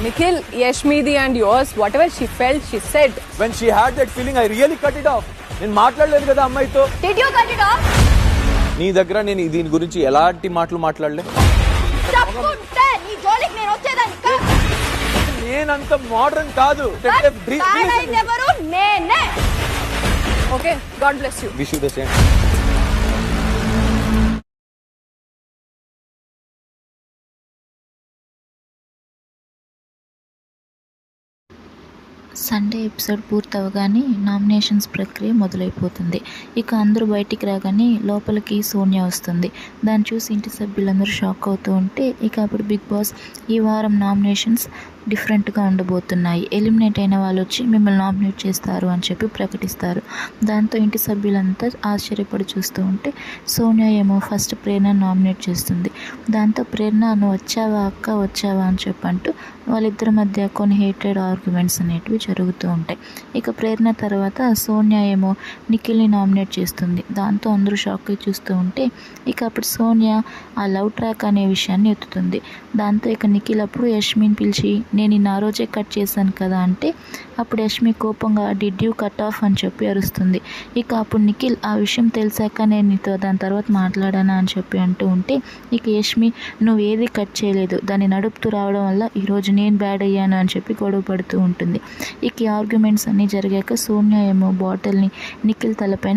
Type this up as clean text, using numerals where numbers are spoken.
Nikhil, Yashmidi and yours, whatever she felt, she said. When she had that feeling, I really cut it off. నేను మాట్లాడలేదు కదా అమ్మాయితో. Did you cut it off? నీ దగ్గర నేను దీని గురించి ఎలాంటి మాటలు మాట్లాడలే. తప్పుంటే నీ జోలికి నేను వచ్చేదాన్ని కాదు. నేనంత మోడర్న్ కాదు. ఎవరు నేనే. Okay, God bless you. Wish you the same. Sunday episode పూర్తవగానే నామినేషన్స్ ప్రక్రియ మొదలైపోతుంది. ఇక అందరూ బయటికి రాగానే లోపలికి సోనియా వస్తుంది. దాన్ని చూసి ఇంటి సభ్యులందరూ షాక్ అవుతూ ఉంటే ఇక అప్పుడు బిగ్ బాస్ ఈ వారం నామినేషన్స్ డిఫరెంట్గా ఉండబోతున్నాయి, ఎలిమినేట్ అయిన వాళ్ళు వచ్చి మిమ్మల్ని నామినేట్ చేస్తారు అని చెప్పి ప్రకటిస్తారు. దాంతో ఇంటి సభ్యులంతా ఆశ్చర్యపడి చూస్తూ ఉంటే సోనియా ఏమో ఫస్ట్ ప్రేరణ నామినేట్ చేస్తుంది. దాంతో ప్రేరణ నువ్వు వచ్చావా అక్క వచ్చావా అని చెప్పంటూ వాళ్ళిద్దరి మధ్య కొన్ని హేటెడ్ ఆర్గ్యుమెంట్స్ అనేటివి జరుగుతూ ఉంటాయి. ఇక ప్రేరణ తర్వాత సోనియా ఏమో నిఖిల్ని నామినేట్ చేస్తుంది. దాంతో అందరూ షాక్ అయి చూస్తూ ఉంటే ఇక అప్పుడు సోనియా ఆ లవ్ ట్రాక్ అనే విషయాన్ని ఎత్తుతుంది. దాంతో ఇక నిఖిల్ అప్పుడు యష్మిని పిలిచి నేను నిన్న ఆ రోజే కట్ చేశాను కదా అంటే అప్పుడు యష్మి కోపంగా డిడ్ యూ కట్ ఆఫ్ అని చెప్పి అరుస్తుంది. ఇక అప్పుడు నిఖిల్ ఆ విషయం తెలిసాక నేను నీతో దాని తర్వాత మాట్లాడానా అని చెప్పి అంటూ ఉంటే ఇక యష్మి నువ్వు ఏది కట్ చేయలేదు, దాన్ని నడుపుతూ రావడం వల్ల ఈరోజు నేను బ్యాడ్ అయ్యాను అని చెప్పి గొడవ పడుతూ ఉంటుంది. ఇక ఈ ఆర్గ్యుమెంట్స్ అన్నీ జరిగాక సోనియా ఏమో బాటిల్ని నిఖిల్ తలపైన